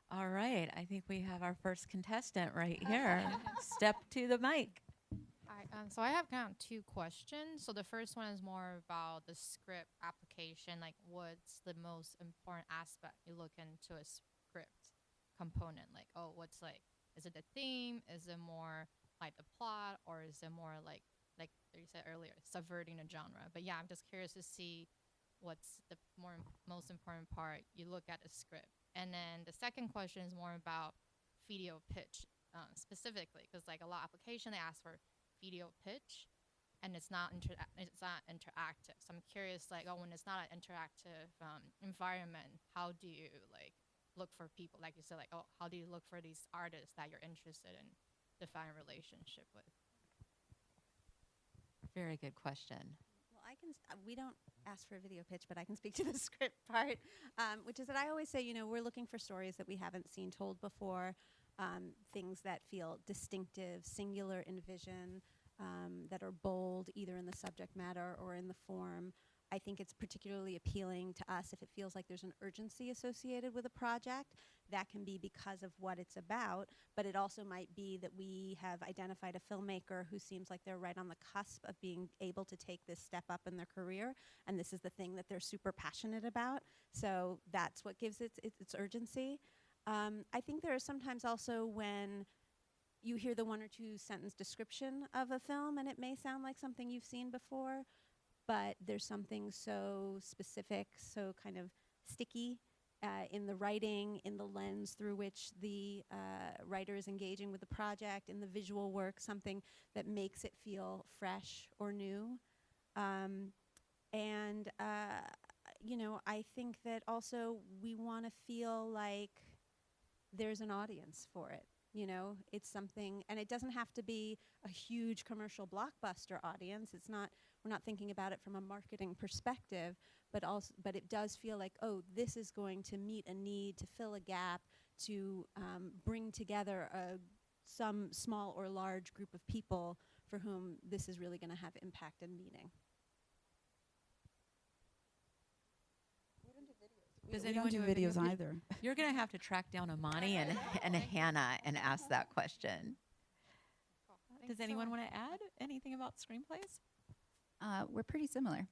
All right, I think we have our first contestant right here. Step to the mic. Hi, so I have kind of 2 questions. So the first one is more about the script application. Like, what's the most important aspect you look into a script component? Like, is it the theme? Is it more like the plot, or is it more like you said earlier, subverting a genre? But yeah, I'm just curious to see what's the most important part you look at a script. And then the second question is more about video pitch specifically, because like a lot of application they ask for video pitch, and it's not interactive. So I'm curious, like, when it's not an interactive environment, how do you like look for people? Like you said, like, how do you look for these artists that you're interested in define a relationship with? Very good question. Well, we don't ask for a video pitch, but I can speak to the script part, which is that I always say, we're looking for stories that we haven't seen told before, things that feel distinctive, singular in vision, that are bold, either in the subject matter or in the form. I think it's particularly appealing to us if it feels like there's an urgency associated with a project. That can be because of what it's about, but it also might be that we have identified a filmmaker who seems like they're right on the cusp of being able to take this step up in their career, and this is the thing that they're super passionate about. So that's what gives it its urgency. I think there are sometimes also when you hear the 1 or 2 sentence description of a film and it may sound like something you've seen before, but there's something so specific, so kind of sticky in the writing, in the lens through which the writer is engaging with the project, in the visual work, something that makes it feel fresh or new. You know, I think that also we want to feel like there's an audience for it. You know, it's something, and it doesn't have to be a huge commercial blockbuster audience. It's not, we're not thinking about it from a marketing perspective, but it does feel like, oh, this is going to meet a need, to fill a gap, to bring together some small or large group of people for whom this is really going to have impact and meaning. Does We anyone don't do do a video? videos either. You're going to have to track down Amani and Hannah and ask that question. Does anyone want to add anything about screenplays? We're pretty similar.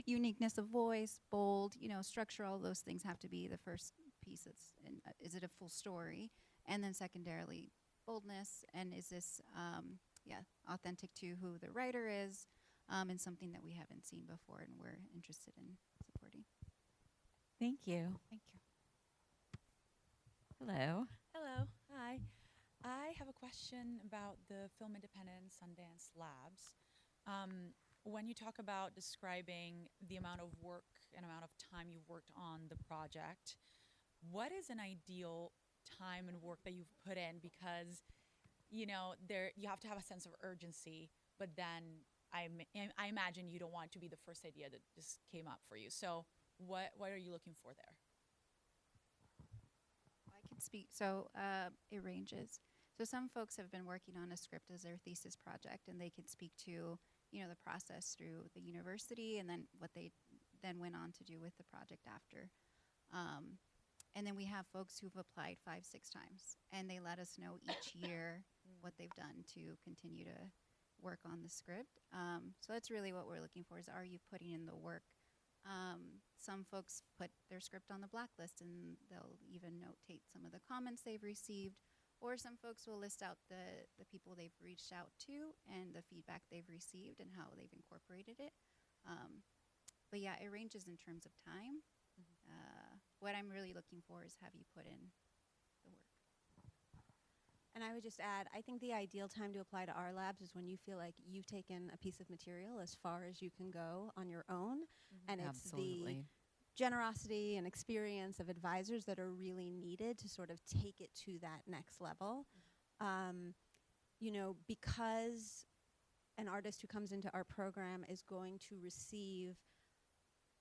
Uniqueness of voice, bold, you know, structure, all those things have to be the first piece. Is it a full story? And then secondarily, boldness, and is this, authentic to who the writer is, and something that we haven't seen before and we're interested in supporting. Thank you. Thank you. Hello. Hello. Hi. I have a question about the Film Independent Sundance Labs. When you talk about describing the amount of work and amount of time you've worked on the project, what is an ideal time and work that you've put in? Because, you know, you have to have a sense of urgency, but then I imagine you don't want it to be the first idea that just came up for you. So what are you looking for there? I can speak. So it ranges. So some folks have been working on a script as their thesis project, and they can speak to, you know, the process through the university and then what they then went on to do with the project after. And then we have folks who've applied 5-6 times, and they let us know each year what they've done to continue to work on the script. So that's really what we're looking for, is are you putting in the work? Some folks put their script on the blacklist, and they'll even notate some of the comments they've received, or some folks will list out the people they've reached out to and the feedback they've received and how they've incorporated it. But yeah, it ranges in terms of time. What I'm really looking for is, have you put in the work? And I would just add, I think the ideal time to apply to our labs is when you feel like you've taken a piece of material as far as you can go on your own, and it's the generosity and experience of advisors that are really needed to sort of take it to that next level. You know, because an artist who comes into our program is going to receive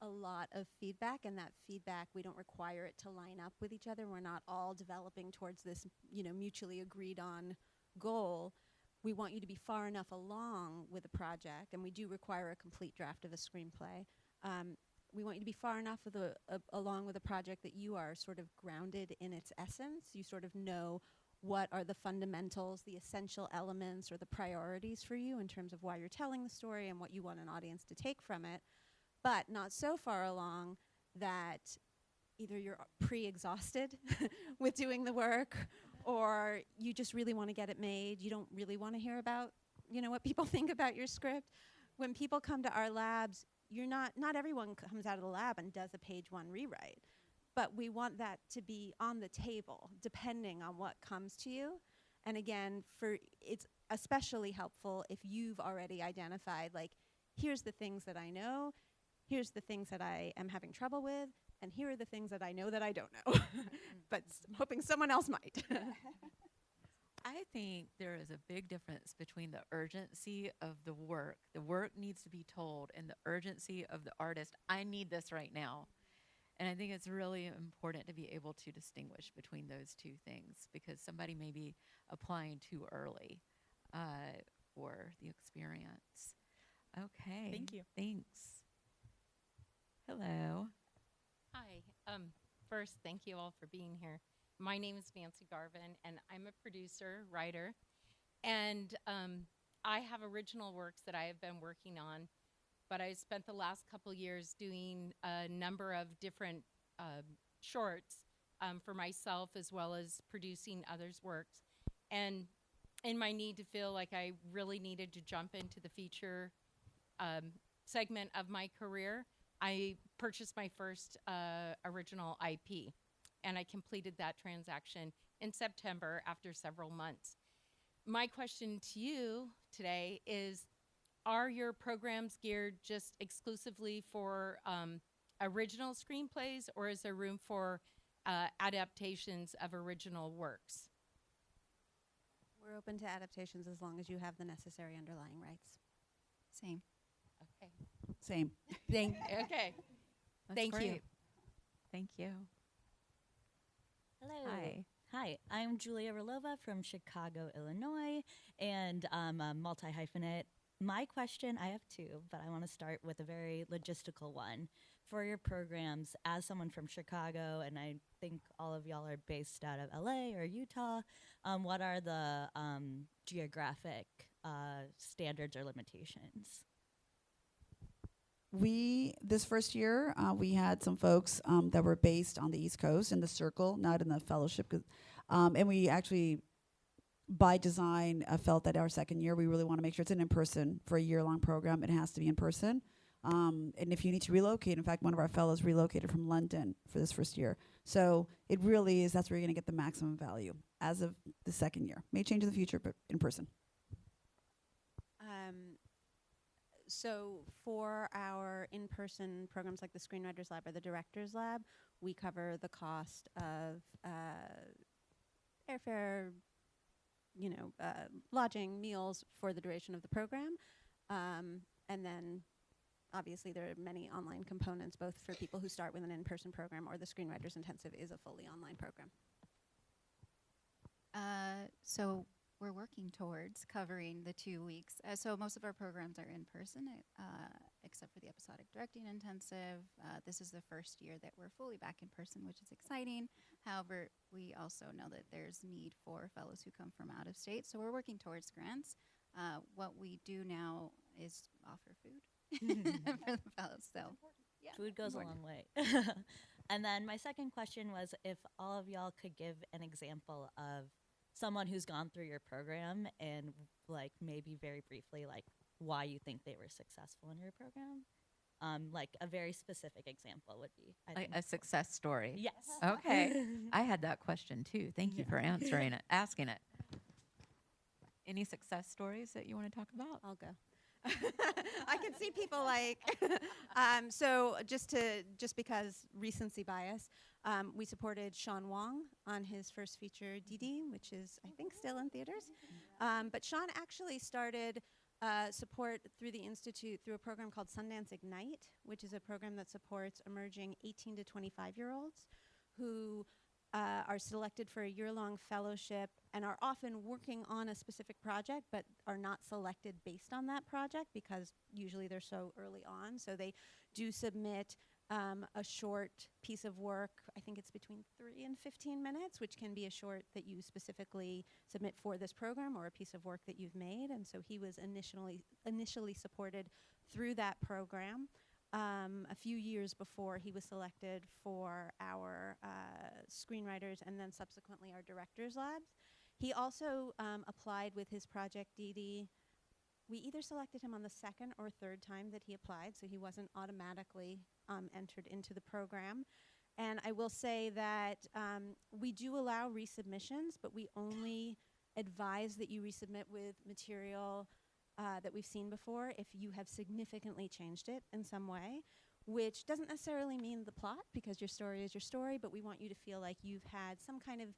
a lot of feedback, and that feedback, we don't require it to line up with each other. We're not all developing towards this, you know, mutually agreed on goal. We want you to be far enough along with the project, and we do require a complete draft of a screenplay. We want you to be far enough with along with a project that you are sort of grounded in its essence. You sort of know what are the fundamentals, the essential elements, or the priorities for you in terms of why you're telling the story and what you want an audience to take from it, but not so far along that either you're pre-exhausted with doing the work, or you just really want to get it made. You don't really want to hear about, you know, what people think about your script. When people come to our labs, not everyone comes out of the lab and does a page 1 rewrite, but we want that to be on the table depending on what comes to you. And again, it's especially helpful if you've already identified, like, here's the things that I know, here's the things that I am having trouble with, and here are the things that I know that I don't know. But I'm hoping someone else might. I think there is a big difference between the urgency of the work needs to be told, and the urgency of the artist, I need this right now. And I think it's really important to be able to distinguish between those two things, because somebody may be applying too early for the experience. Okay. Thank you. Thanks. Hello. Hi. First, thank you all for being here. My name is Nancy Garvin, and I'm a producer, writer, and I have original works that I have been working on, but I spent the last couple years doing a number of different shorts for myself as well as producing others' works. And in my need to feel like I really needed to jump into the feature segment of my career, I purchased my first original IP, and I completed that transaction in September after several months. My question to you today is, are your programs geared just exclusively for original screenplays, or is there room for adaptations of original works? We're open to adaptations as long as you have the necessary underlying rights. Same. Okay. Same. Okay. That's Thank you. great. Thank you. Hello. Hi. Hi, I'm Julia Rolova from Chicago, Illinois, and I'm a multi-hyphenate. My question, I have two, but I want to start with a very logistical one. For your programs, as someone from Chicago, and I think all of y'all are based out of LA or Utah, what are the geographic standards or limitations? This first year, we had some folks that were based on the East Coast in the circle, not in the fellowship. And we actually, by design, felt that our second year, we really want to make sure it's an in-person for a year-long program. It has to be in person. And if you need to relocate, in fact, one of our fellows relocated from London for this first year. So it really is, that's where you're going to get the maximum value as of the second year. May change in the future, but in person. So for our in-person programs like the Screenwriters Lab or the Directors Lab, we cover the cost of airfare, lodging, meals for the duration of the program. And then obviously there are many online components, both for people who start with an in-person program or the Screenwriters Intensive is a fully online program. So we're working towards covering the 2 weeks. So most of our programs are in person, except for the episodic directing intensive. This is the first year that we're fully back in person, which is exciting. However, we also know that there's need for fellows who come from out of state. So we're working towards grants. What we do now is offer food for the fellows. So yeah, Food goes a important. long way. And then my second question was if all of y'all could give an example of someone who's gone through your program and like maybe very briefly like why you think they were successful in your program. Like a very specific example would be Like a success story. Yes. Okay. I had that question too. Thank you for answering it, asking it. Any success stories that you want to talk about? I'll go. I can see people like, so just because recency bias, we supported Sean Wong on his first feature, Didi, which is, I think, still in theaters. But Sean actually started support through the Institute through a program called Sundance Ignite, which is a program that supports emerging 18 to 25-year-olds who are selected for a year-long fellowship and are often working on a specific project but are not selected based on that project because usually they're so early on. So they do submit a short piece of work. I think it's between 3 and 15 minutes, which can be a short that you specifically submit for this program or a piece of work that you've made. And so he was initially supported through that program. A few years before he was selected for our screenwriters and then subsequently our directors labs. He also applied with his project Didi. We either selected him on the second or third time that he applied, so he wasn't automatically entered into the program. And I will say that we do allow resubmissions, but we only advise that you resubmit with material that we've seen before if you have significantly changed it in some way, which doesn't necessarily mean the plot because your story is your story, but we want you to feel like you've had some kind of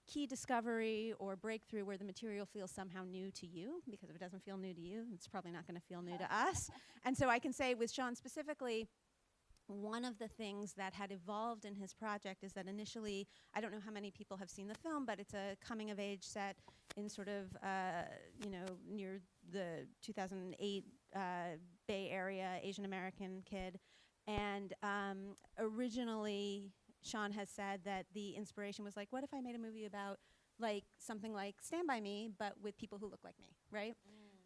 key discovery or breakthrough where the material feels somehow new to you, because if it doesn't feel new to you, it's probably not going to feel new to us. And so I can say with Sean specifically, one of the things that had evolved in his project is that initially, I don't know how many people have seen the film, but it's a coming of age set in sort of, near the 2008 Bay Area Asian American kid. And originally, Sean has said that the inspiration was like, what if I made a movie about like something like Stand By Me, but with people who look like me, right?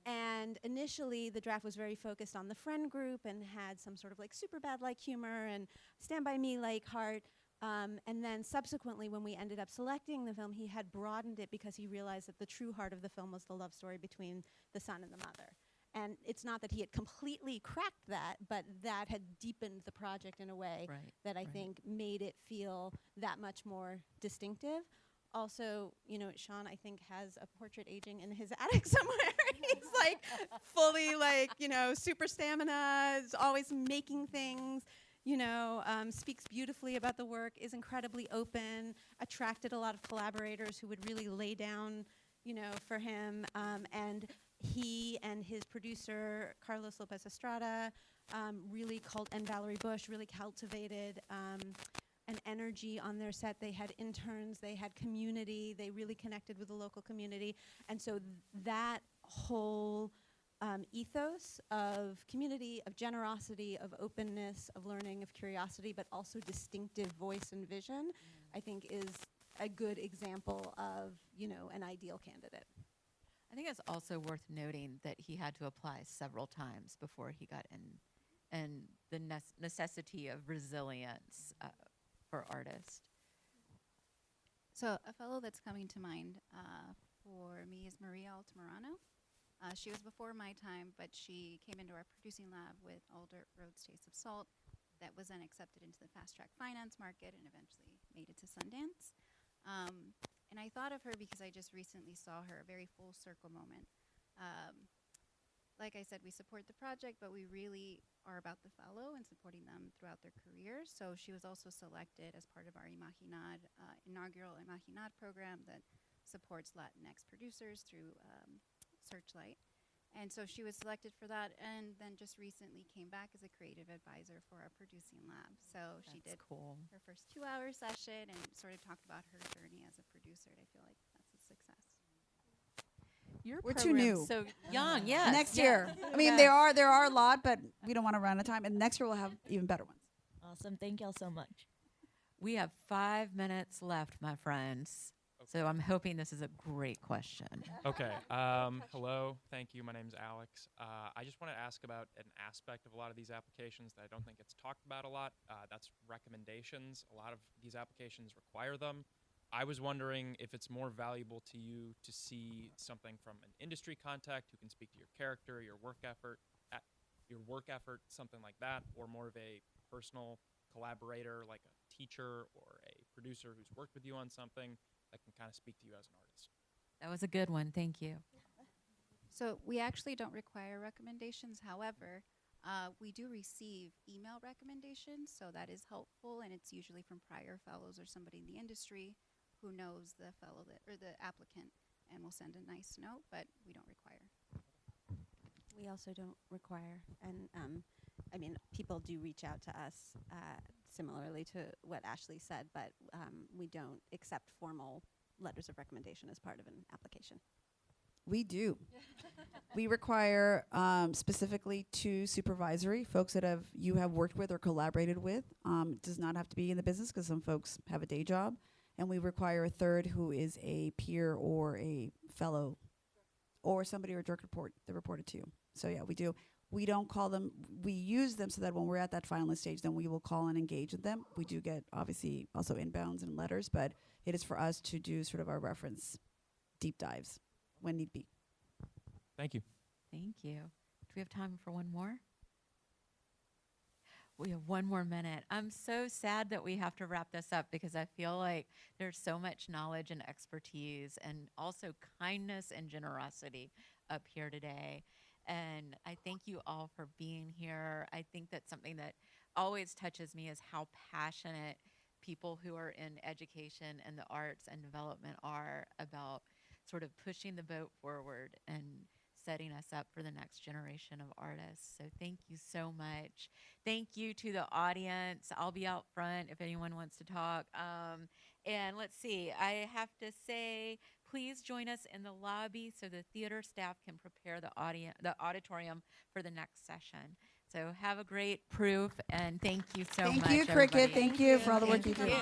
And initially, the draft was very focused on the friend group and had some sort of like super bad like humor and Stand By Me like heart. And then subsequently, when we ended up selecting the film, he had broadened it because he realized that the true heart of the film was the love story between the son and the mother. And it's not that he had completely cracked that, but that had deepened the project in a way that I think made it feel that much more distinctive. Also, you know, Sean, I think, has a portrait aging in his attic somewhere. He's like fully like, you know, super stamina, is always making things, you know, speaks beautifully about the work, is incredibly open, attracted a lot of collaborators who would really lay down, you know, for him. And he and his producer, Carlos Lopez Estrada, and Valerie Bush really cultivated an energy on their set. They had interns, they had community, they really connected with the local community. And so that whole ethos of community, of generosity, of openness, of learning, of curiosity, but also distinctive voice and vision, I think is a good example of, you know, an ideal candidate. I think it's also worth noting that he had to apply several times before he got in, and the necessity of resilience for artists. So a fellow that's coming to mind for me is Maria Altamirano. She was before my time, but she came into our producing lab with All Dirt Roads Taste of Salt. That was then accepted into the fast track finance market and eventually made it to Sundance. And I thought of her because I just recently saw her, a very full circle moment. Like I said, we support the project, but we really are about the fellow and supporting them throughout their careers. So she was also selected as part of our Imaginad, inaugural Imaginad program that supports Latinx producers through Searchlight. And so she was selected for that, and then just recently came back as a creative advisor for our producing lab. So she did her first 2-hour session and sort of talked about her journey as a producer. And I feel like that's a success. We're too new. So young, yes. Next year. I mean, there are a lot, but we don't want to run out of time. And next year we'll have even better ones. Awesome. Thank y'all so much. We have 5 minutes left, my friends. So I'm hoping this is a great question. Okay. Hello. Thank you. My name's Alex. I just want to ask about an aspect of a lot of these applications that I don't think gets talked about a lot. That's recommendations. A lot of these applications require them. I was wondering if it's more valuable to you to see something from an industry contact who can speak to your character, your work effort, something like that, or more of a personal collaborator like a teacher or a producer who's worked with you on something that can kind of speak to you as an artist. That was a good one. Thank you. So we actually don't require recommendations. However, we do receive email recommendations, so that is helpful, and it's usually from prior fellows or somebody in the industry who knows the fellow or the applicant, and will send a nice note, but we don't require. We also don't require, and I mean, people do reach out to us similarly to what Ashley said, but we don't accept formal letters of recommendation as part of an application. We do. We require specifically 2 supervisory folks that you have worked with or collaborated with. It does not have to be in the business because some folks have a day job. And we require a 3rd who is a peer or a fellow or somebody or direct report that reported to you. So yeah, we do. We don't call them, we use them so that when we're at that finalist stage, then we will call and engage with them. We do get obviously also inbounds and letters, but it is for us to do sort of our reference deep dives when need be. Thank you. Thank you. Do we have time for one more? We have 1 more minute. I'm so sad that we have to wrap this up because I feel like there's so much knowledge and expertise and also kindness and generosity up here today. And I thank you all for being here. I think that something that always touches me is how passionate people who are in education and the arts and development are about sort of pushing the boat forward and setting us up for the next generation of artists. So thank you so much. Thank you to the audience. I'll be out front if anyone wants to talk. And let's see, I have to say, please join us in the lobby so the theater staff can prepare the auditorium for the next session. So have a great proof, and thank you so much. Thank you, Crickett. everybody. Thank you for all the work Thank you do. you.